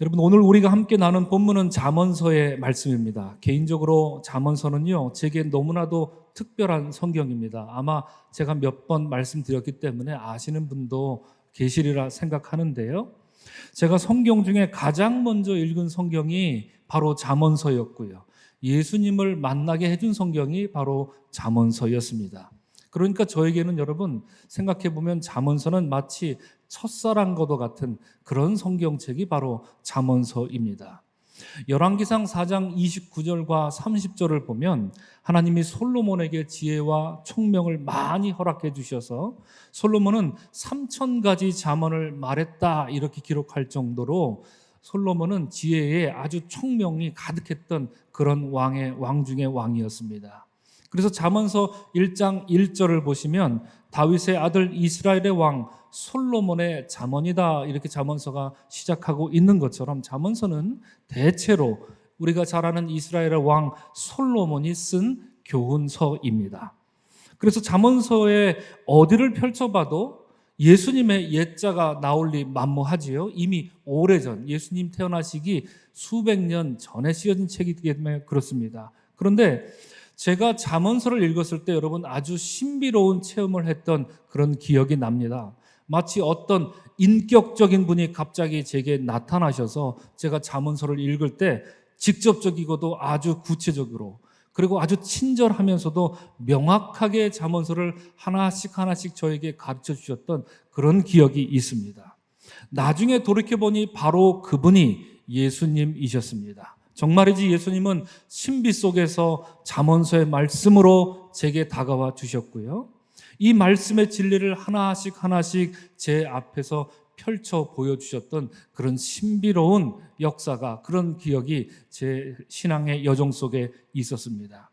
여러분, 오늘 우리가 함께 나눈 본문은 잠언서의 말씀입니다. 개인적으로 잠언서는요, 제게 너무나도 특별한 성경입니다. 아마 제가 몇 번 말씀드렸기 때문에 아시는 분도 계시리라 생각하는데요. 제가 성경 중에 가장 먼저 읽은 성경이 바로 잠언서였고요. 예수님을 만나게 해준 성경이 바로 잠언서였습니다. 그러니까 저에게는 여러분, 생각해보면 잠언서는 마치 첫사랑과도 같은 그런 성경책이 바로 잠언서입니다. 열왕기상 4장 29절과 30절을 보면 하나님이 솔로몬에게 지혜와 총명을 많이 허락해 주셔서 솔로몬은 3,000가지 잠언을 말했다 이렇게 기록할 정도로 솔로몬은 지혜에 아주 총명이 가득했던 그런 왕 중의 왕이었습니다. 그래서 잠언서 1장 1절을 보시면 다윗의 아들 이스라엘의 왕 솔로몬의 잠언이다 이렇게 잠언서가 시작하고 있는 것처럼 잠언서는 대체로 우리가 잘 아는 이스라엘의 왕 솔로몬이 쓴 교훈서입니다. 그래서 잠언서의 어디를 펼쳐봐도 예수님의 옛자가 나올 리 만무하지요. 이미 오래전 예수님 태어나시기 수백 년 전에 쓰여진 책이기 때문에 그렇습니다. 그런데 제가 잠언서를 읽었을 때 여러분 아주 신비로운 체험을 했던 그런 기억이 납니다. 마치 어떤 인격적인 분이 갑자기 제게 나타나셔서 제가 잠언서를 읽을 때 직접적이고도 아주 구체적으로 그리고 아주 친절하면서도 명확하게 잠언서를 하나씩 저에게 가르쳐 주셨던 그런 기억이 있습니다. 나중에 돌이켜보니 바로 그분이 예수님이셨습니다. 정말이지 예수님은 신비 속에서 잠언서의 말씀으로 제게 다가와 주셨고요. 이 말씀의 진리를 하나씩 제 앞에서 펼쳐 보여주셨던 그런 신비로운 역사가, 그런 기억이 제 신앙의 여정 속에 있었습니다.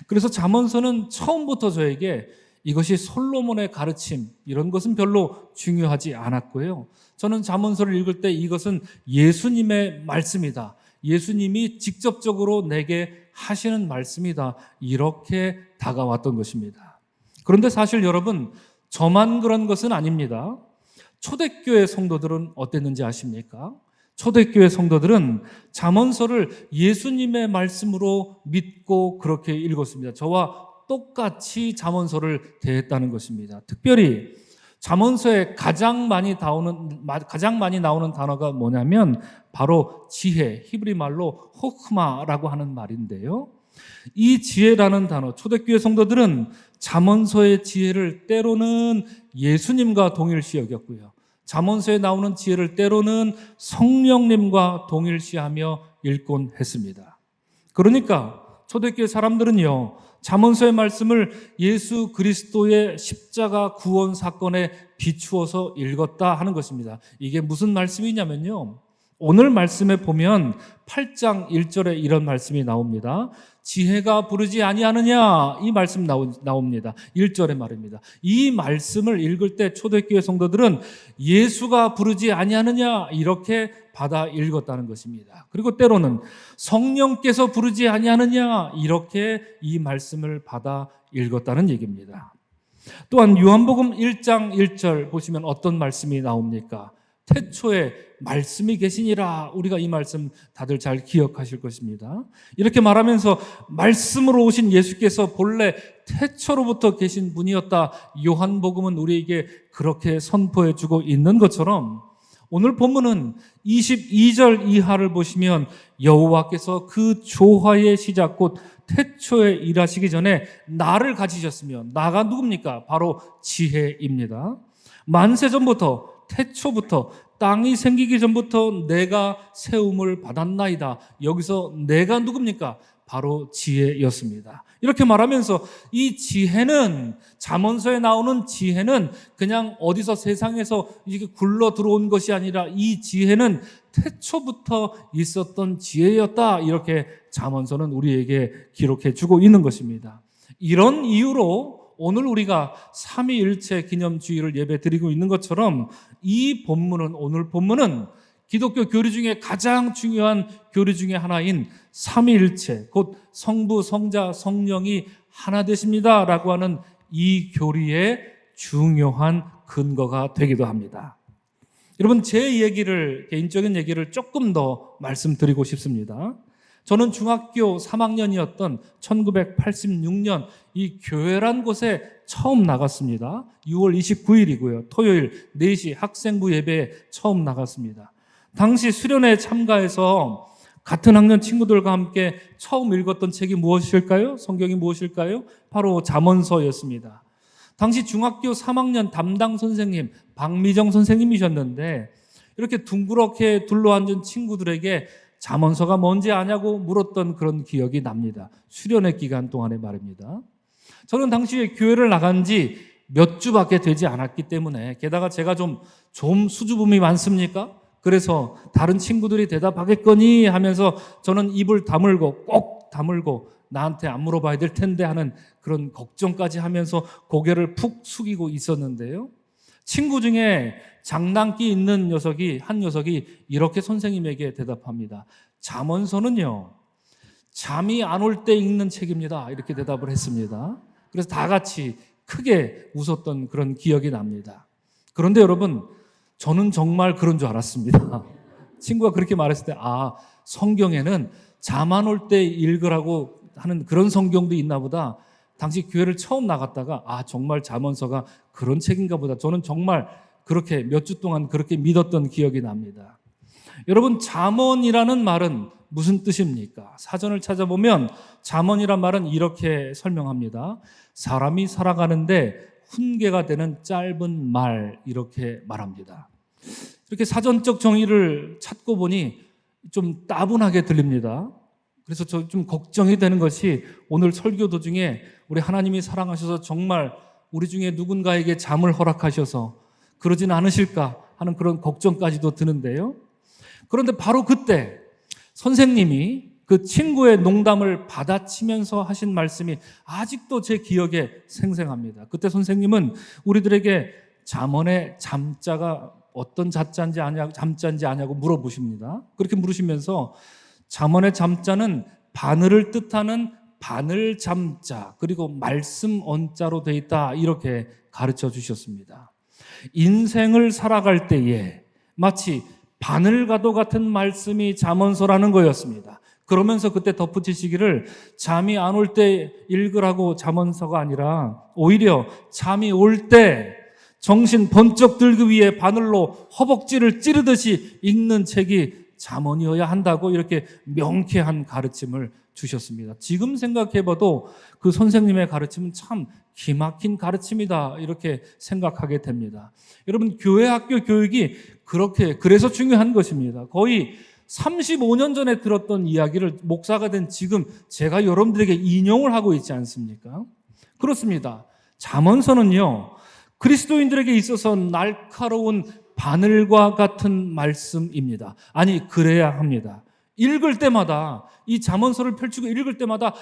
그래서 잠언서는 처음부터 저에게 이것이 솔로몬의 가르침, 이런 것은 별로 중요하지 않았고요. 저는 잠언서를 읽을 때 이것은 예수님의 말씀이다. 예수님이 직접적으로 내게 하시는 말씀이다. 이렇게 다가왔던 것입니다. 그런데 사실 여러분, 저만 그런 것은 아닙니다. 초대교회 성도들은 어땠는지 아십니까? 초대교회 성도들은 잠언서를 예수님의 말씀으로 믿고 그렇게 읽었습니다. 저와 똑같이 잠언서를 대했다는 것입니다. 특별히 잠언서에 가장 많이 나오는 단어가 뭐냐면 바로 지혜, 히브리 말로 호크마라고 하는 말인데요. 이 지혜라는 단어, 초대교회 성도들은 잠언서의 지혜를 때로는 예수님과 동일시 여겼고요. 잠언서에 나오는 지혜를 때로는 성령님과 동일시하며 읽곤 했습니다. 그러니까 초대교회 사람들은요, 잠언서의 말씀을 예수 그리스도의 십자가 구원 사건에 비추어서 읽었다 하는 것입니다. 이게 무슨 말씀이냐면요, 오늘 말씀에 보면 8장 1절에 이런 말씀이 나옵니다. 지혜가 부르지 아니하느냐, 이 말씀 나옵니다. 1절의 말입니다. 이 말씀을 읽을 때 초대교회 성도들은 예수가 부르지 아니하느냐 이렇게 받아 읽었다는 것입니다. 그리고 때로는 성령께서 부르지 아니하느냐 이렇게 이 말씀을 받아 읽었다는 얘기입니다. 또한 요한복음 1장 1절 보시면 어떤 말씀이 나옵니까? 태초에 말씀이 계시니라. 우리가 이 말씀 다들 잘 기억하실 것입니다. 이렇게 말하면서 말씀으로 오신 예수께서 본래 태초로부터 계신 분이었다. 요한복음은 우리에게 그렇게 선포해 주고 있는 것처럼 오늘 본문은 22절 이하를 보시면 여호와께서 그 조화의 시작 곧 태초에 일하시기 전에 나를 가지셨으며, 나가 누굽니까? 바로 지혜입니다. 만세 전부터, 태초부터, 땅이 생기기 전부터 내가 세움을 받았나이다. 여기서 내가 누굽니까? 바로 지혜였습니다. 이렇게 말하면서 이 지혜는, 잠언서에 나오는 지혜는 그냥 어디서 세상에서 이게 굴러 들어온 것이 아니라 이 지혜는 태초부터 있었던 지혜였다. 이렇게 잠언서는 우리에게 기록해 주고 있는 것입니다. 이런 이유로 오늘 우리가 삼위일체 기념주일을 예배 드리고 있는 것처럼 오늘 본문은 기독교 교리 중에 가장 중요한 교리 중에 하나인 삼위일체, 곧 성부, 성자, 성령이 하나 되십니다라고 하는 이 교리의 중요한 근거가 되기도 합니다. 여러분, 제 얘기를, 개인적인 얘기를 조금 더 말씀드리고 싶습니다. 저는 중학교 3학년이었던 1986년 이 교회란 곳에 처음 나갔습니다. 6월 29일이고요. 토요일 4시 학생부 예배에 처음 나갔습니다. 당시 수련회에 참가해서 같은 학년 친구들과 함께 처음 읽었던 책이 무엇일까요? 성경이 무엇일까요? 바로 잠언서였습니다. 당시 중학교 3학년 담당 선생님 박미정 선생님이셨는데 이렇게 둥그렇게 둘러앉은 친구들에게 잠언서가 뭔지 아냐고 물었던 그런 기억이 납니다. 수련회 기간 동안의 말입니다. 저는 당시에 교회를 나간 지 몇 주밖에 되지 않았기 때문에, 게다가 제가 좀 수줍음이 많습니까? 그래서 다른 친구들이 대답하겠거니 하면서 저는 입을 다물고 꼭 다물고 나한테 안 물어봐야 될 텐데 하는 그런 걱정까지 하면서 고개를 푹 숙이고 있었는데요. 친구 중에 장난기 있는 한 녀석이 이렇게 선생님에게 대답합니다. 잠언서는요, 잠이 안 올 때 읽는 책입니다. 이렇게 대답을 했습니다. 그래서 다 같이 크게 웃었던 그런 기억이 납니다. 그런데 여러분, 저는 정말 그런 줄 알았습니다. 친구가 그렇게 말했을 때, 성경에는 잠 안 올 때 읽으라고 하는 그런 성경도 있나 보다. 당시 교회를 처음 나갔다가 정말 잠언서가 그런 책인가 보다. 저는 정말 그렇게 몇 주 동안 그렇게 믿었던 기억이 납니다. 여러분, 잠언이라는 말은 무슨 뜻입니까? 사전을 찾아보면 잠언이란 말은 이렇게 설명합니다. 사람이 살아가는데 훈계가 되는 짧은 말, 이렇게 말합니다. 이렇게 사전적 정의를 찾고 보니 좀 따분하게 들립니다. 그래서 저 좀 걱정이 되는 것이, 오늘 설교 도중에 우리 하나님이 사랑하셔서 정말 우리 중에 누군가에게 잠을 허락하셔서 그러진 않으실까 하는 그런 걱정까지도 드는데요. 그런데 바로 그때 선생님이 그 친구의 농담을 받아치면서 하신 말씀이 아직도 제 기억에 생생합니다. 그때 선생님은 우리들에게 잠언의 잠자가 어떤 잠자인지 아냐고 물어보십니다. 그렇게 물으시면서 잠언의 잠자는 바늘을 뜻하는 바늘 잠자, 그리고 말씀 언자로 되어 있다, 이렇게 가르쳐 주셨습니다. 인생을 살아갈 때에 마치 바늘과도 같은 말씀이 잠언서라는 거였습니다. 그러면서 그때 덧붙이시기를, 잠이 안 올 때 읽으라고 잠언서가 아니라 오히려 잠이 올 때 정신 번쩍 들기 위해 바늘로 허벅지를 찌르듯이 읽는 책이 잠언이어야 한다고 이렇게 명쾌한 가르침을 주셨습니다. 지금 생각해봐도 그 선생님의 가르침은 참 기막힌 가르침이다, 이렇게 생각하게 됩니다. 여러분, 교회 학교 교육이 그래서 중요한 것입니다. 거의 35년 전에 들었던 이야기를 목사가 된 지금 제가 여러분들에게 인용을 하고 있지 않습니까? 그렇습니다. 잠언서는요, 그리스도인들에게 있어서 날카로운 바늘과 같은 말씀입니다. 아니, 그래야 합니다. 읽을 때마다, 이 잠언서를 펼치고 읽을 때마다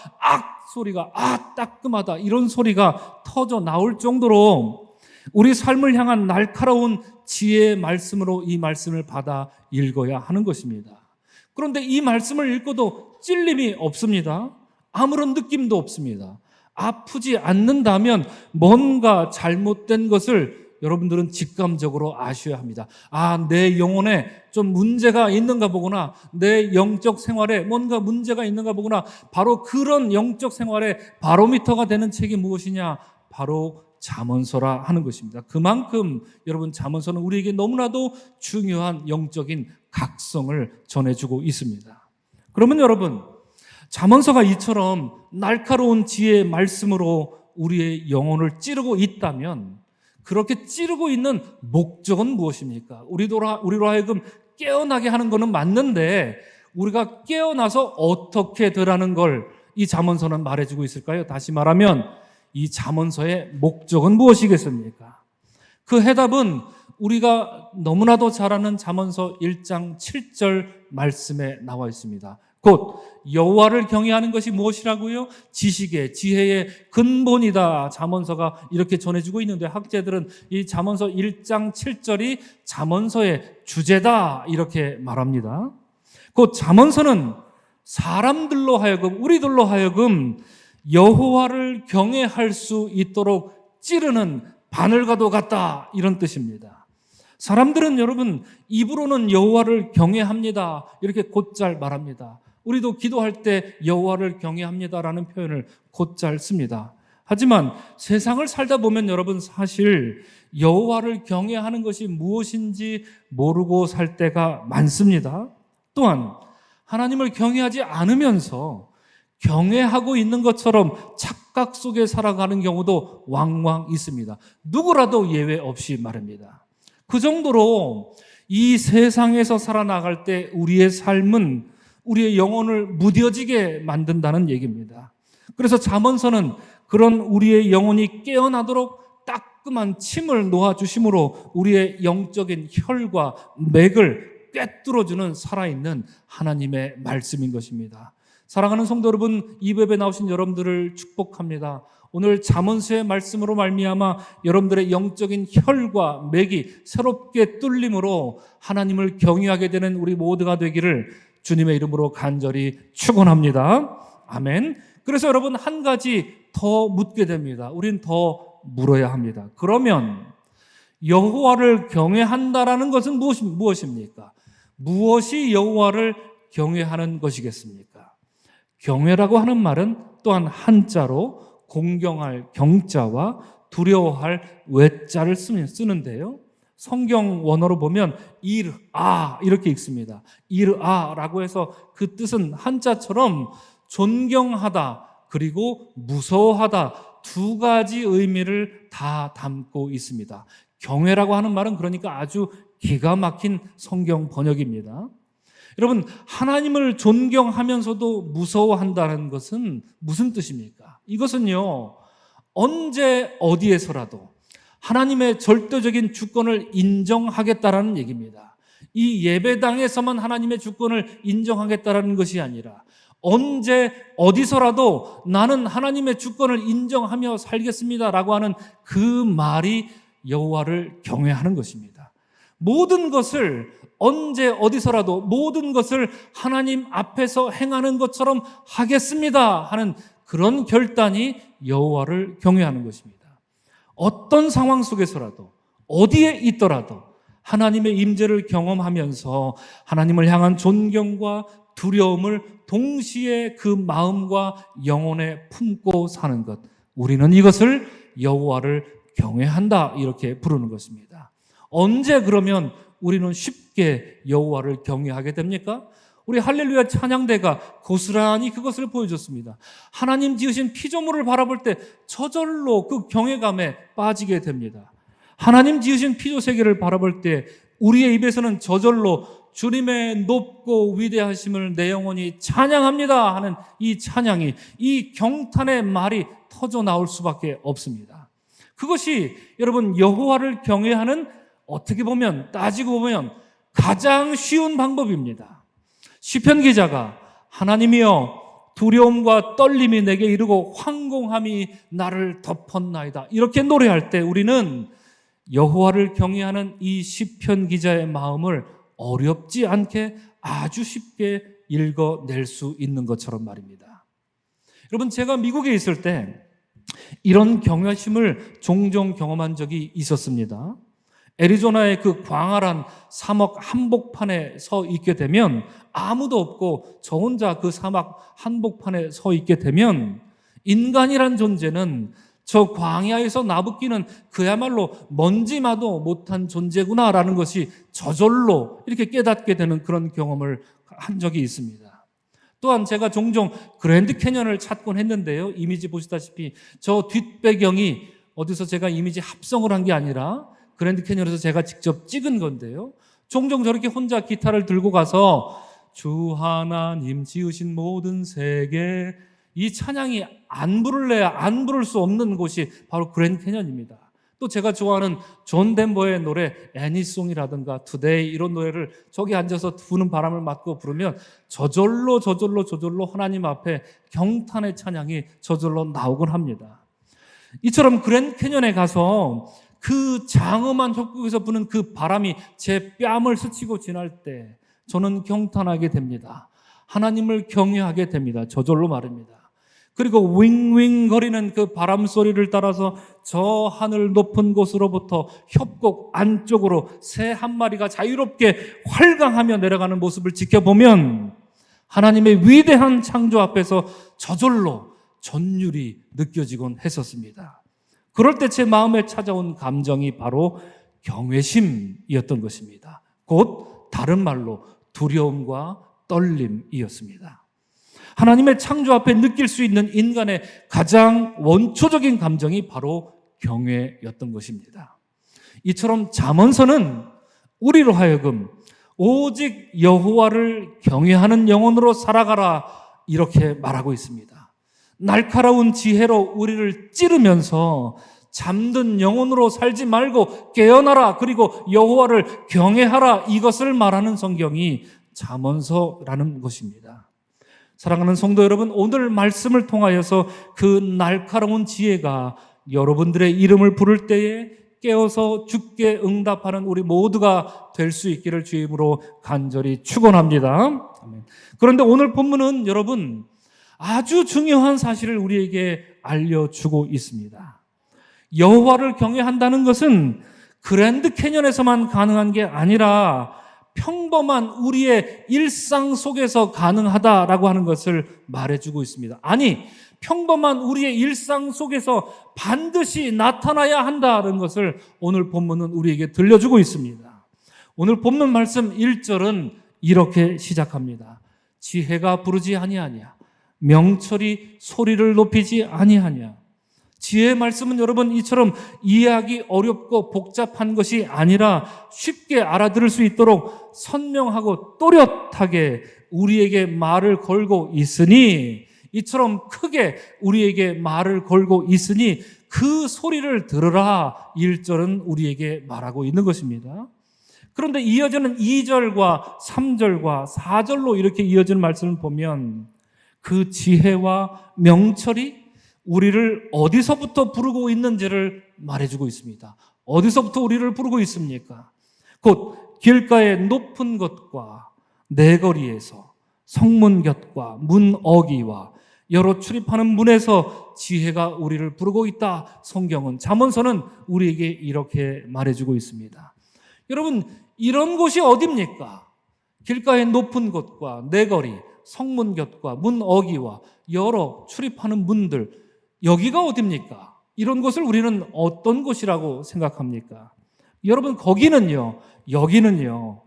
소리가, 따끔하다, 이런 소리가 터져 나올 정도로 우리 삶을 향한 날카로운 지혜의 말씀으로 이 말씀을 받아 읽어야 하는 것입니다. 그런데 이 말씀을 읽고도 찔림이 없습니다. 아무런 느낌도 없습니다. 아프지 않는다면 뭔가 잘못된 것을 여러분들은 직감적으로 아셔야 합니다. 내 영혼에 좀 문제가 있는가 보구나. 내 영적 생활에 뭔가 문제가 있는가 보구나. 바로 그런 영적 생활의 바로미터가 되는 책이 무엇이냐? 바로 잠언서라 하는 것입니다. 그만큼 여러분, 잠언서는 우리에게 너무나도 중요한 영적인 각성을 전해주고 있습니다. 그러면 여러분, 잠언서가 이처럼 날카로운 지혜의 말씀으로 우리의 영혼을 찌르고 있다면, 그렇게 찌르고 있는 목적은 무엇입니까? 우리로 하여금 깨어나게 하는 것은 맞는데, 우리가 깨어나서 어떻게 되라는 걸 이 잠언서는 말해주고 있을까요? 다시 말하면 이 잠언서의 목적은 무엇이겠습니까? 그 해답은 우리가 너무나도 잘 아는 잠언서 1장 7절 말씀에 나와 있습니다. 곧 여호와를 경외하는 것이 무엇이라고요? 지식의, 지혜의 근본이다. 잠언서가 이렇게 전해주고 있는데, 학자들은 이 잠언서 1장 7절이 잠언서의 주제다, 이렇게 말합니다. 곧 잠언서는 사람들로 하여금, 우리들로 하여금 여호와를 경외할 수 있도록 찌르는 바늘과도 같다, 이런 뜻입니다. 사람들은 여러분 입으로는 여호와를 경외합니다 이렇게 곧잘 말합니다. 우리도 기도할 때 여호와를 경외합니다라는 표현을 곧잘 씁니다. 하지만 세상을 살다 보면 여러분 사실 여호와를 경외하는 것이 무엇인지 모르고 살 때가 많습니다. 또한 하나님을 경외하지 않으면서 경외하고 있는 것처럼 착각 속에 살아가는 경우도 왕왕 있습니다. 누구라도 예외 없이 말입니다. 그 정도로 이 세상에서 살아나갈 때 우리의 삶은 우리의 영혼을 무뎌지게 만든다는 얘기입니다. 그래서 잠언서는 그런 우리의 영혼이 깨어나도록 따끔한 침을 놓아주심으로 우리의 영적인 혈과 맥을 꿰뚫어주는 살아있는 하나님의 말씀인 것입니다. 사랑하는 성도 여러분, 이 예배에 나오신 여러분들을 축복합니다. 오늘 잠언서의 말씀으로 말미암아 여러분들의 영적인 혈과 맥이 새롭게 뚫림으로 하나님을 경외하게 되는 우리 모두가 되기를 주님의 이름으로 간절히 축원합니다. 아멘. 그래서 여러분 한 가지 더 묻게 됩니다. 우린 더 물어야 합니다. 그러면 여호와를 경외한다라는 것은 무엇입니까? 무엇이 여호와를 경외하는 것이겠습니까? 경외라고 하는 말은 또한 한자로 공경할 경자와 두려워할 외자를 쓰는데요. 성경 원어로 보면 이르아 이렇게 읽습니다. 이르아라고 해서 그 뜻은 한자처럼 존경하다 그리고 무서워하다 두 가지 의미를 다 담고 있습니다. 경외라고 하는 말은 그러니까 아주 기가 막힌 성경 번역입니다. 여러분, 하나님을 존경하면서도 무서워한다는 것은 무슨 뜻입니까? 이것은요, 언제 어디에서라도 하나님의 절대적인 주권을 인정하겠다라는 얘기입니다. 이 예배당에서만 하나님의 주권을 인정하겠다라는 것이 아니라 언제 어디서라도 나는 하나님의 주권을 인정하며 살겠습니다라고 하는 그 말이 여호와를 경외하는 것입니다. 모든 것을 언제 어디서라도 모든 것을 하나님 앞에서 행하는 것처럼 하겠습니다 하는 그런 결단이 여호와를 경외하는 것입니다. 어떤 상황 속에서라도 어디에 있더라도 하나님의 임재를 경험하면서 하나님을 향한 존경과 두려움을 동시에 그 마음과 영혼에 품고 사는 것, 우리는 이것을 여호와를 경외한다 이렇게 부르는 것입니다. 언제 그러면 우리는 쉽게 여호와를 경외하게 됩니까? 우리 할렐루야 찬양대가 고스란히 그것을 보여줬습니다. 하나님 지으신 피조물을 바라볼 때 저절로 그 경외감에 빠지게 됩니다. 하나님 지으신 피조세계를 바라볼 때 우리의 입에서는 저절로 주님의 높고 위대하심을 내 영혼이 찬양합니다 하는 이 찬양이, 이 경탄의 말이 터져 나올 수밖에 없습니다. 그것이 여러분 여호와를 경외하는, 어떻게 보면 따지고 보면 가장 쉬운 방법입니다. 시편 기자가 하나님이여 두려움과 떨림이 내게 이르고 황공함이 나를 덮었나이다 이렇게 노래할 때 우리는 여호와를 경외하는 이 시편 기자의 마음을 어렵지 않게 아주 쉽게 읽어낼 수 있는 것처럼 말입니다. 여러분, 제가 미국에 있을 때 이런 경외심을 종종 경험한 적이 있었습니다. 애리조나의 그 광활한 사막 한복판에 서 있게 되면, 아무도 없고 저 혼자 그 사막 한복판에 서 있게 되면 인간이란 존재는 저 광야에서 나부끼는 그야말로 먼지마도 못한 존재구나라는 것이 저절로 이렇게 깨닫게 되는 그런 경험을 한 적이 있습니다. 또한 제가 종종 그랜드 캐년을 찾곤 했는데요. 이미지 보시다시피 저 뒷배경이 어디서 제가 이미지 합성을 한 게 아니라 그랜드 캐년에서 제가 직접 찍은 건데요. 종종 저렇게 혼자 기타를 들고 가서 주 하나님 지으신 모든 세계, 이 찬양이 안 부를래야 안 부를 수 없는 곳이 바로 그랜드 캐년입니다. 또 제가 좋아하는 존 덴버의 노래 애니송이라든가 투데이 이런 노래를 저기 앉아서 부는 바람을 맞고 부르면 저절로 하나님 앞에 경탄의 찬양이 저절로 나오곤 합니다. 이처럼 그랜드 캐년에 가서 그 장엄한 협곡에서 부는 그 바람이 제 뺨을 스치고 지날 때 저는 경탄하게 됩니다. 하나님을 경외하게 됩니다. 저절로 말입니다. 그리고 윙윙거리는 그 바람 소리를 따라서 저 하늘 높은 곳으로부터 협곡 안쪽으로 새 한 마리가 자유롭게 활강하며 내려가는 모습을 지켜보면 하나님의 위대한 창조 앞에서 저절로 전율이 느껴지곤 했었습니다. 그럴 때 제 마음에 찾아온 감정이 바로 경외심이었던 것입니다. 곧 다른 말로 두려움과 떨림이었습니다. 하나님의 창조 앞에 느낄 수 있는 인간의 가장 원초적인 감정이 바로 경외였던 것입니다. 이처럼 잠언서는 우리로 하여금 오직 여호와를 경외하는 영혼으로 살아가라 이렇게 말하고 있습니다. 날카로운 지혜로 우리를 찌르면서 잠든 영혼으로 살지 말고 깨어나라, 그리고 여호와를 경외하라, 이것을 말하는 성경이 잠언서라는 것입니다. 사랑하는 성도 여러분, 오늘 말씀을 통하여서 그 날카로운 지혜가 여러분들의 이름을 부를 때에 깨어서 주께 응답하는 우리 모두가 될 수 있기를 주임으로 간절히 축원합니다. 그런데 오늘 본문은 여러분 아주 중요한 사실을 우리에게 알려주고 있습니다. 여호와를 경외한다는 것은 그랜드 캐년에서만 가능한 게 아니라 평범한 우리의 일상 속에서 가능하다라고 하는 것을 말해주고 있습니다. 아니, 평범한 우리의 일상 속에서 반드시 나타나야 한다는 것을 오늘 본문은 우리에게 들려주고 있습니다. 오늘 본문 말씀 1절은 이렇게 시작합니다. 지혜가 부르지 아니하냐, 명철이 소리를 높이지 아니하냐. 지혜의 말씀은 여러분 이처럼 이해하기 어렵고 복잡한 것이 아니라 쉽게 알아들을 수 있도록 선명하고 또렷하게 우리에게 말을 걸고 있으니, 이처럼 크게 우리에게 말을 걸고 있으니 그 소리를 들으라 1절은 우리에게 말하고 있는 것입니다. 그런데 이어지는 2절과 3절과 4절로 이렇게 이어지는 말씀을 보면 그 지혜와 명철이 우리를 어디서부터 부르고 있는지를 말해주고 있습니다. 어디서부터 우리를 부르고 있습니까? 곧 길가의 높은 곳과 내거리에서, 성문 곁과 문 어귀와 여러 출입하는 문에서 지혜가 우리를 부르고 있다. 성경은, 잠언서는 우리에게 이렇게 말해주고 있습니다. 여러분, 이런 곳이 어디입니까? 길가의 높은 곳과 내거리, 성문 곁과 문 어귀와 여러 출입하는 문들, 여기가 어디입니까? 이런 곳을 우리는 어떤 곳이라고 생각합니까? 여러분, 거기는요, 여기는요,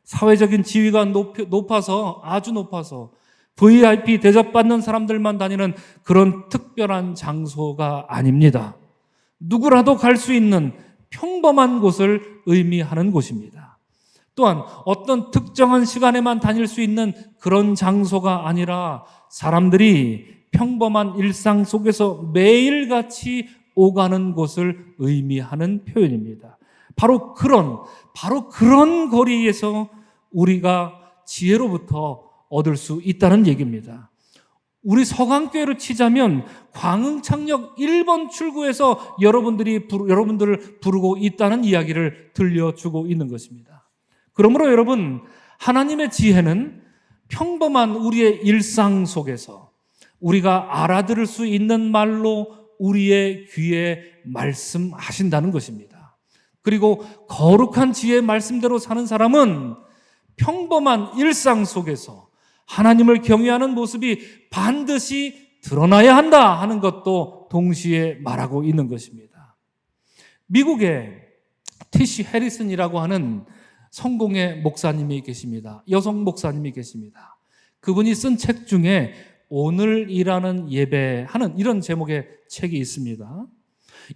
사회적인 지위가 높아서, 아주 높아서 VIP 대접받는 사람들만 다니는 그런 특별한 장소가 아닙니다. 누구라도 갈 수 있는 평범한 곳을 의미하는 곳입니다. 또한 어떤 특정한 시간에만 다닐 수 있는 그런 장소가 아니라 사람들이 평범한 일상 속에서 매일같이 오가는 곳을 의미하는 표현입니다. 바로 그런 거리에서 우리가 지혜로부터 얻을 수 있다는 얘기입니다. 우리 서강교회로 치자면 광흥창역 1번 출구에서 여러분들을 부르고 있다는 이야기를 들려주고 있는 것입니다. 그러므로 여러분, 하나님의 지혜는 평범한 우리의 일상 속에서 우리가 알아들을 수 있는 말로 우리의 귀에 말씀하신다는 것입니다. 그리고 거룩한 지혜의 말씀대로 사는 사람은 평범한 일상 속에서 하나님을 경외하는 모습이 반드시 드러나야 한다 하는 것도 동시에 말하고 있는 것입니다. 미국에 T.C. 해리슨이라고 하는 성공의 목사님이 계십니다. 여성 목사님이 계십니다. 그분이 쓴 책 중에 오늘이라는 예배하는 이런 제목의 책이 있습니다.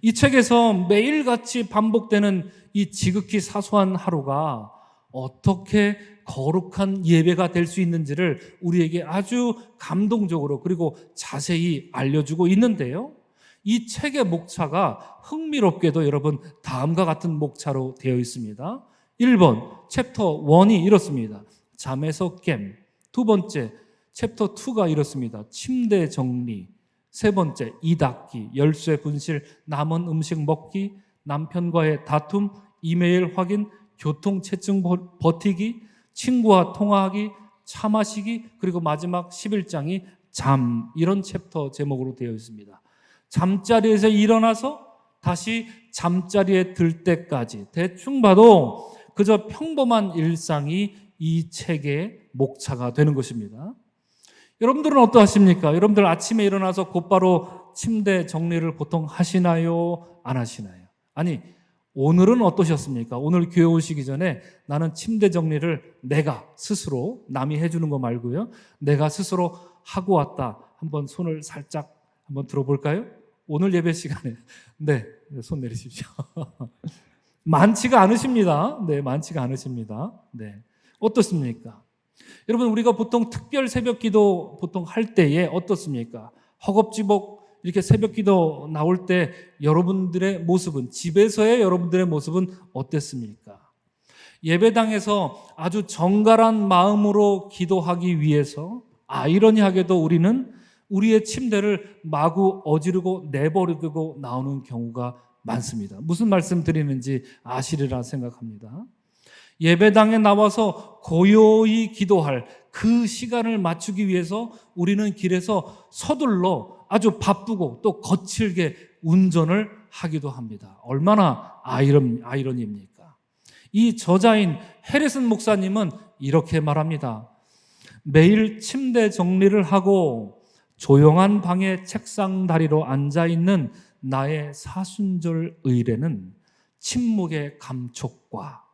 이 책에서 매일같이 반복되는 이 지극히 사소한 하루가 어떻게 거룩한 예배가 될 수 있는지를 우리에게 아주 감동적으로 그리고 자세히 알려주고 있는데요. 이 책의 목차가 흥미롭게도 여러분 다음과 같은 목차로 되어 있습니다. 1번 챕터 1이 이렇습니다. 잠에서 깸. 두 번째 챕터 2가 이렇습니다. 침대 정리. 세 번째 이 닦기, 열쇠 분실, 남은 음식 먹기, 남편과의 다툼, 이메일 확인, 교통체증 버티기, 친구와 통화하기, 차 마시기, 그리고 마지막 11장이 잠, 이런 챕터 제목으로 되어 있습니다. 잠자리에서 일어나서 다시 잠자리에 들 때까지 대충 봐도 그저 평범한 일상이 이 책의 목차가 되는 것입니다. 여러분들은 어떠하십니까? 여러분들 아침에 일어나서 곧바로 침대 정리를 보통 하시나요? 안 하시나요? 아니, 오늘은 어떠셨습니까? 오늘 교회 오시기 전에 나는 침대 정리를 내가 스스로, 남이 해주는 거 말고요, 내가 스스로 하고 왔다. 한번 손을 살짝 한번 들어볼까요? 오늘 예배 시간에. 네, 손 내리십시오. 많지가 않으십니다. 네, 많지가 않으십니다. 네, 어떻습니까? 여러분, 우리가 보통 특별 새벽 기도 보통 할 때에 어떻습니까? 허겁지겁 이렇게 새벽 기도 나올 때 여러분들의 모습은, 집에서의 여러분들의 모습은 어땠습니까? 예배당에서 아주 정갈한 마음으로 기도하기 위해서 아이러니하게도 우리는 우리의 침대를 마구 어지르고 내버려두고 나오는 경우가 많습니다. 무슨 말씀 드리는지 아시리라 생각합니다. 예배당에 나와서 고요히 기도할 그 시간을 맞추기 위해서 우리는 길에서 서둘러 아주 바쁘고 또 거칠게 운전을 하기도 합니다. 얼마나 아이러니입니까? 이 저자인 해리슨 목사님은 이렇게 말합니다. 매일 침대 정리를 하고 조용한 방의 책상 다리로 앉아있는 나의 사순절 의례는 침묵의 감촉과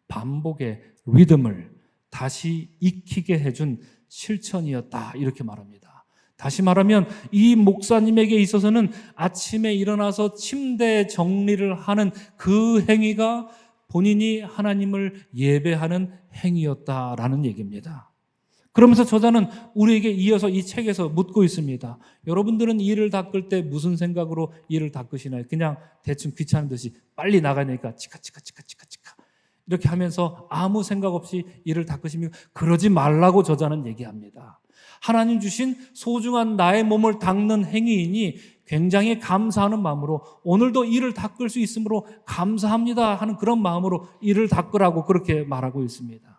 반복의 리듬을 다시 익히게 해준 실천이었다. 이렇게 말합니다. 다시 말하면 이 목사님에게 있어서는 아침에 일어나서 침대 정리를 하는 그 행위가 본인이 하나님을 예배하는 행위였다라는 얘기입니다. 그러면서 저자는 우리에게 이어서 이 책에서 묻고 있습니다. 여러분들은 이를 닦을 때 무슨 생각으로 이를 닦으시나요? 그냥 대충 귀찮은 듯이 빨리 나가니까 치카치카 이렇게 하면서 아무 생각 없이 이를 닦으십니까? 그러지 말라고 저자는 얘기합니다. 하나님 주신 소중한 나의 몸을 닦는 행위이니 굉장히 감사하는 마음으로 오늘도 이를 닦을 수 있으므로 감사합니다 하는 그런 마음으로 이를 닦으라고 그렇게 말하고 있습니다.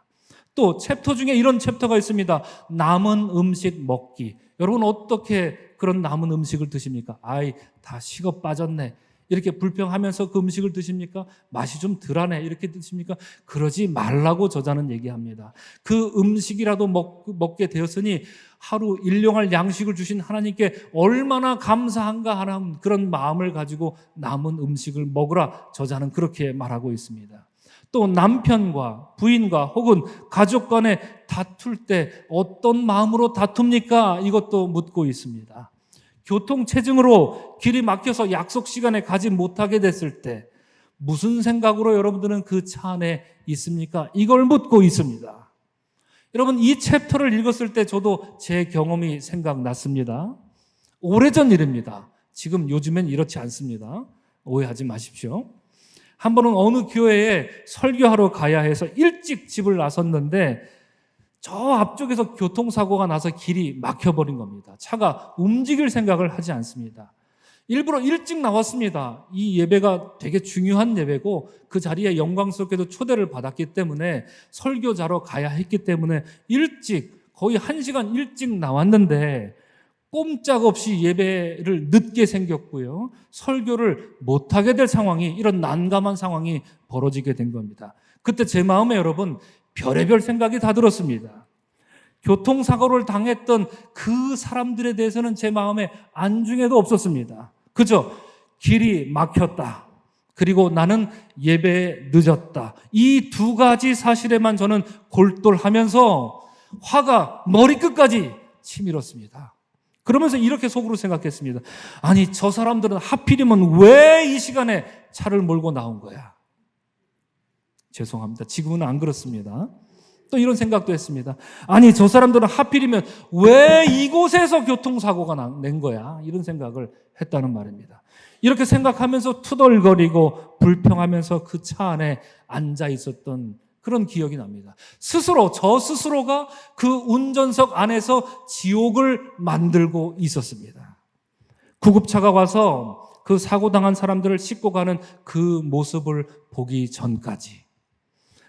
또 챕터 중에 이런 챕터가 있습니다. 남은 음식 먹기. 여러분 어떻게 그런 남은 음식을 드십니까? 아이, 다 식어 빠졌네. 이렇게 불평하면서 그 음식을 드십니까? 맛이 좀 덜하네. 이렇게 드십니까? 그러지 말라고 저자는 얘기합니다. 그 음식이라도 먹게 되었으니 하루 일용할 양식을 주신 하나님께 얼마나 감사한가 하는 그런 마음을 가지고 남은 음식을 먹으라 저자는 그렇게 말하고 있습니다. 또 남편과 부인과 혹은 가족 간에 다툴 때 어떤 마음으로 다툽니까? 이것도 묻고 있습니다. 교통체증으로 길이 막혀서 약속 시간에 가지 못하게 됐을 때 무슨 생각으로 여러분들은 그 차 안에 있습니까? 이걸 묻고 있습니다. 여러분, 이 챕터를 읽었을 때 저도 제 경험이 생각났습니다. 오래전 일입니다. 지금 요즘엔 이렇지 않습니다. 오해하지 마십시오. 한 번은 어느 교회에 설교하러 가야 해서 일찍 집을 나섰는데 저 앞쪽에서 교통사고가 나서 길이 막혀버린 겁니다. 차가 움직일 생각을 하지 않습니다. 일부러 일찍 나왔습니다. 이 예배가 되게 중요한 예배고 그 자리에 영광스럽게도 초대를 받았기 때문에 설교자로 가야 했기 때문에 일찍 거의 1시간 일찍 나왔는데 꼼짝없이 예배를 늦게 생겼고요. 설교를 못하게 될 상황이, 이런 난감한 상황이 벌어지게 된 겁니다. 그때 제 마음에 여러분 별의별 생각이 다 들었습니다. 교통사고를 당했던 그 사람들에 대해서는 제 마음에 안중에도 없었습니다. 그죠? 길이 막혔다. 그리고 나는 예배에 늦었다. 이 두 가지 사실에만 저는 골똘하면서 화가 머리끝까지 치밀었습니다. 그러면서 이렇게 속으로 생각했습니다. 아니, 저 사람들은 하필이면 왜 이 시간에 차를 몰고 나온 거야? 죄송합니다. 지금은 안 그렇습니다. 또 이런 생각도 했습니다. 아니, 저 사람들은 하필이면 왜 이곳에서 교통사고가 낸 거야? 이런 생각을 했다는 말입니다. 이렇게 생각하면서 투덜거리고 불평하면서 그 차 안에 앉아 있었던 그런 기억이 납니다. 저 스스로가 그 운전석 안에서 지옥을 만들고 있었습니다. 구급차가 와서 그 사고당한 사람들을 싣고 가는 그 모습을 보기 전까지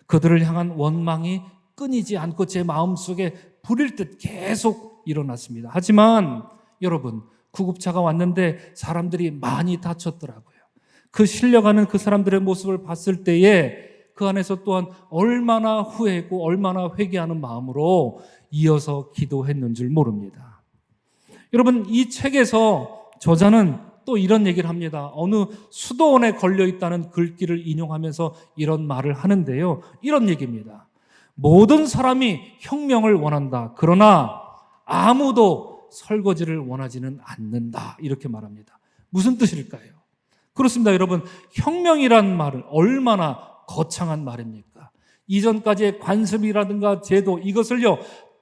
그들을 향한 원망이 끊이지 않고 제 마음속에 불일 듯 계속 일어났습니다. 하지만 여러분, 구급차가 왔는데 사람들이 많이 다쳤더라고요. 그 실려가는 그 사람들의 모습을 봤을 때에 그 안에서 또한 얼마나 후회했고 얼마나 회개하는 마음으로 이어서 기도했는 줄 모릅니다. 여러분, 이 책에서 저자는 또 이런 얘기를 합니다. 어느 수도원에 걸려있다는 글귀를 인용하면서 이런 말을 하는데요. 이런 얘기입니다. 모든 사람이 혁명을 원한다. 그러나 아무도 설거지를 원하지는 않는다. 이렇게 말합니다. 무슨 뜻일까요? 그렇습니다, 여러분. 혁명이란 말은 얼마나 거창한 말입니까? 이전까지의 관습이라든가 제도, 이것을요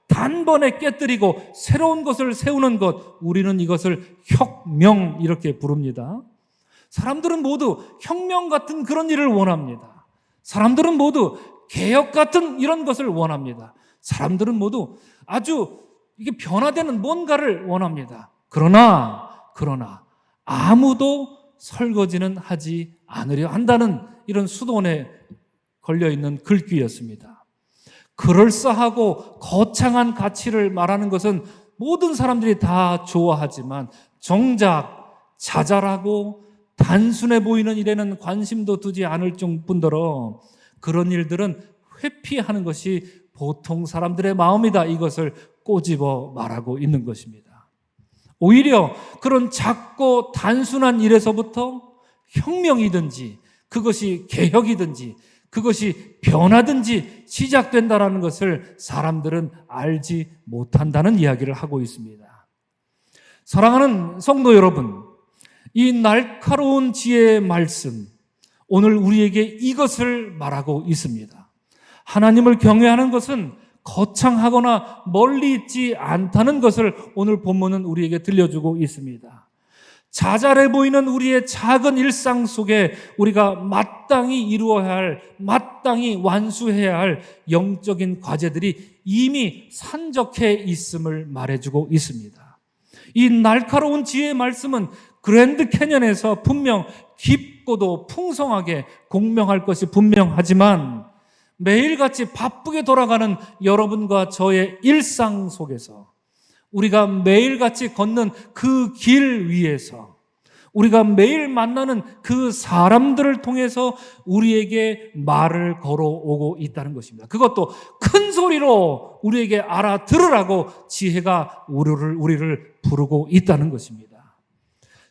단번에 깨뜨리고 새로운 것을 세우는 것, 우리는 이것을 혁명 이렇게 부릅니다. 사람들은 모두 혁명 같은 그런 일을 원합니다. 사람들은 모두 개혁 같은 이런 것을 원합니다. 사람들은 모두 아주 이게 변화되는 뭔가를 원합니다. 그러나 아무도 설거지는 하지 않으려 한다는 이런 수도원에 걸려있는 글귀였습니다. 그럴싸하고 거창한 가치를 말하는 것은 모든 사람들이 다 좋아하지만 정작 자잘하고 단순해 보이는 일에는 관심도 두지 않을 뿐더러 그런 일들은 회피하는 것이 보통 사람들의 마음이다. 이것을 꼬집어 말하고 있는 것입니다. 오히려 그런 작고 단순한 일에서부터 혁명이든지 그것이 개혁이든지 그것이 변화든지 시작된다는 것을 사람들은 알지 못한다는 이야기를 하고 있습니다. 사랑하는 성도 여러분, 이 날카로운 지혜의 말씀, 오늘 우리에게 이것을 말하고 있습니다. 하나님을 경외하는 것은 거창하거나 멀리 있지 않다는 것을 오늘 본문은 우리에게 들려주고 있습니다. 자잘해 보이는 우리의 작은 일상 속에 우리가 마땅히 이루어야 할, 마땅히 완수해야 할 영적인 과제들이 이미 산적해 있음을 말해주고 있습니다. 이 날카로운 지혜의 말씀은 그랜드 캐년에서 분명 깊고도 풍성하게 공명할 것이 분명하지만 매일같이 바쁘게 돌아가는 여러분과 저의 일상 속에서 우리가 매일같이 걷는 그 길 위에서 우리가 매일 만나는 그 사람들을 통해서 우리에게 말을 걸어오고 있다는 것입니다. 그것도 큰 소리로 우리에게 알아들으라고 지혜가 우리를 부르고 있다는 것입니다.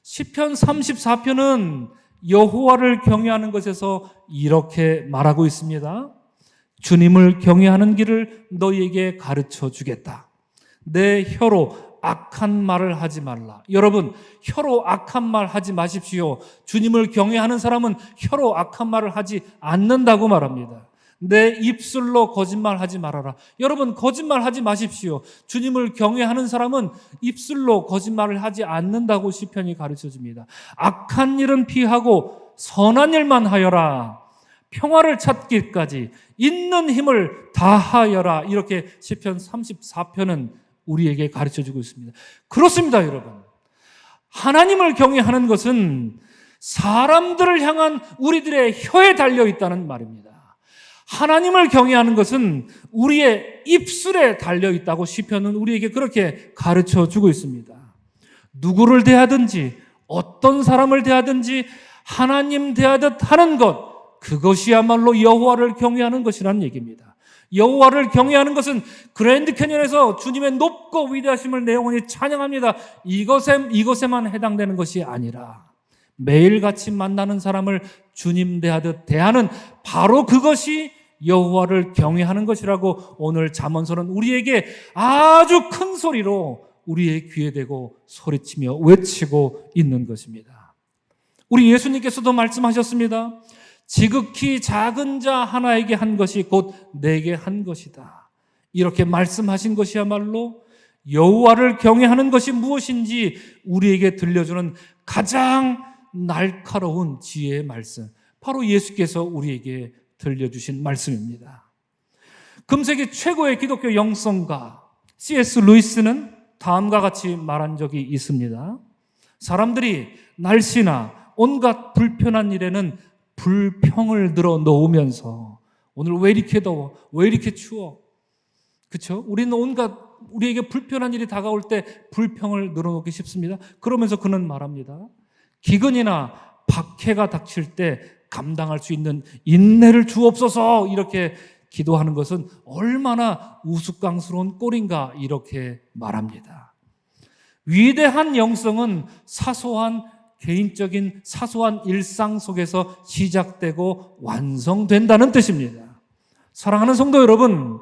시편 34편은 여호와를 경외하는 것에서 이렇게 말하고 있습니다. 주님을 경외하는 길을 너희에게 가르쳐 주겠다. 내 혀로 악한 말을 하지 말라. 여러분, 혀로 악한 말 하지 마십시오. 주님을 경외하는 사람은 혀로 악한 말을 하지 않는다고 말합니다. 내 입술로 거짓말하지 말아라. 여러분, 거짓말하지 마십시오. 주님을 경외하는 사람은 입술로 거짓말을 하지 않는다고 시편이 가르쳐줍니다. 악한 일은 피하고 선한 일만 하여라. 평화를 찾기까지 있는 힘을 다하여라. 이렇게 시편 34편은 우리에게 가르쳐주고 있습니다. 그렇습니다, 여러분. 하나님을 경외하는 것은 사람들을 향한 우리들의 혀에 달려있다는 말입니다. 하나님을 경외하는 것은 우리의 입술에 달려있다고 시편은 우리에게 그렇게 가르쳐주고 있습니다. 누구를 대하든지 어떤 사람을 대하든지 하나님 대하듯 하는 것, 그것이야말로 여호와를 경외하는 것이라는 얘기입니다. 여호와를 경외하는 것은 그랜드 캐년에서 주님의 높고 위대하심을 내 영혼이 찬양합니다. 이것에만 해당되는 것이 아니라 매일같이 만나는 사람을 주님 대하듯 대하는 바로 그것이 여호와를 경외하는 것이라고 오늘 잠언서는 우리에게 아주 큰 소리로 우리의 귀에 대고 소리치며 외치고 있는 것입니다. 우리 예수님께서도 말씀하셨습니다. 지극히 작은 자 하나에게 한 것이 곧 내게 한 것이다. 이렇게 말씀하신 것이야말로 여호와를 경외하는 것이 무엇인지 우리에게 들려주는 가장 날카로운 지혜의 말씀, 바로 예수께서 우리에게 들려주신 말씀입니다. 금세기 최고의 기독교 영성가 C.S. 루이스는 다음과 같이 말한 적이 있습니다. 사람들이 날씨나 온갖 불편한 일에는 불평을 늘어 놓으면서 오늘 왜 이렇게 더워? 왜 이렇게 추워? 그렇죠? 우리는 우리에게 불편한 일이 다가올 때 불평을 늘어놓기 쉽습니다. 그러면서 그는 말합니다. 기근이나 박해가 닥칠 때 감당할 수 있는 인내를 주옵소서, 이렇게 기도하는 것은 얼마나 우스꽝스러운 꼴인가, 이렇게 말합니다. 위대한 영성은 사소한 개인적인 사소한 일상 속에서 시작되고 완성된다는 뜻입니다. 사랑하는 성도 여러분,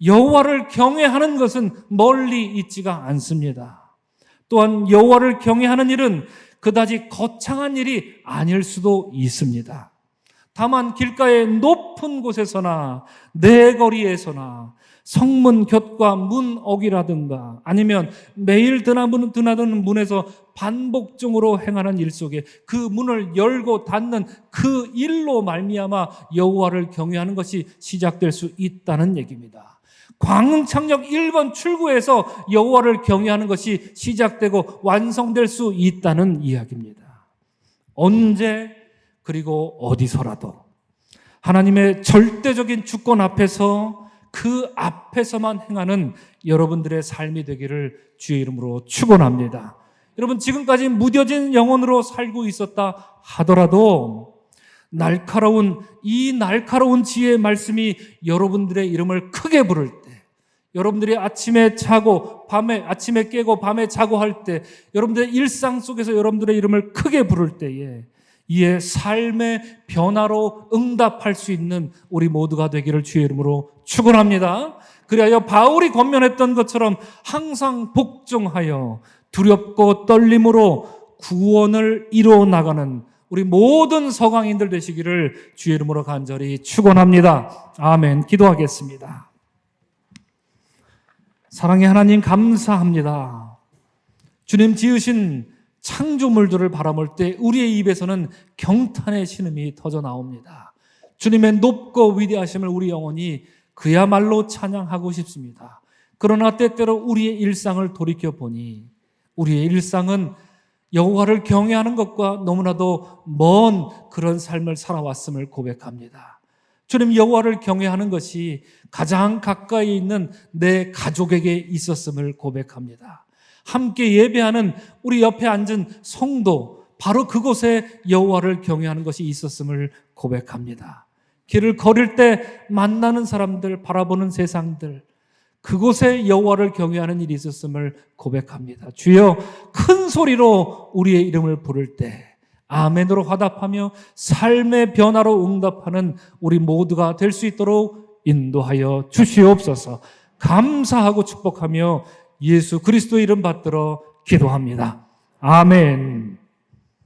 여호와를 경외하는 것은 멀리 있지가 않습니다. 또한 여호와를 경외하는 일은 그다지 거창한 일이 아닐 수도 있습니다. 다만 길가의 높은 곳에서나 내거리에서나 성문 곁과 문 어기라든가 아니면 매일 드나드는 문에서 반복적으로 행하는 일 속에 그 문을 열고 닫는 그 일로 말미암아 여호와를 경외하는 것이 시작될 수 있다는 얘기입니다. 광흥창역 1번 출구에서 여호와를 경외하는 것이 시작되고 완성될 수 있다는 이야기입니다. 언제 그리고 어디서라도 하나님의 절대적인 주권 앞에서 그 앞에서만 행하는 여러분들의 삶이 되기를 주의 이름으로 축원합니다. 여러분, 지금까지 무뎌진 영혼으로 살고 있었다 하더라도 이 날카로운 지혜의 말씀이 여러분들의 이름을 크게 부를 때, 여러분들이 아침에 깨고 밤에 자고 할 때, 여러분들의 일상 속에서 여러분들의 이름을 크게 부를 때에 이에 삶의 변화로 응답할 수 있는 우리 모두가 되기를 주의 이름으로 축원합니다. 그리하여 바울이 권면했던 것처럼 항상 복종하여 두렵고 떨림으로 구원을 이루어 나가는 우리 모든 서강인들 되시기를 주의 이름으로 간절히 축원합니다. 아멘. 기도하겠습니다. 사랑의 하나님, 감사합니다. 주님 지으신 창조물들을 바라볼 때 우리의 입에서는 경탄의 신음이 터져 나옵니다. 주님의 높고 위대하심을 우리 영혼이 그야말로 찬양하고 싶습니다. 그러나 때때로 우리의 일상을 돌이켜보니 우리의 일상은 여호와를 경외하는 것과 너무나도 먼 그런 삶을 살아왔음을 고백합니다. 주님, 여호와를 경외하는 것이 가장 가까이 있는 내 가족에게 있었음을 고백합니다. 함께 예배하는 우리 옆에 앉은 성도, 바로 그곳에 여호와를 경외하는 것이 있었음을 고백합니다. 길을 걸을 때 만나는 사람들, 바라보는 세상들, 그곳에 여호와를 경외하는 일이 있었음을 고백합니다. 주여, 큰 소리로 우리의 이름을 부를 때 아멘으로 화답하며 삶의 변화로 응답하는 우리 모두가 될 수 있도록 인도하여 주시옵소서. 감사하고 축복하며 예수 그리스도의 이름 받들어 기도합니다. 아멘.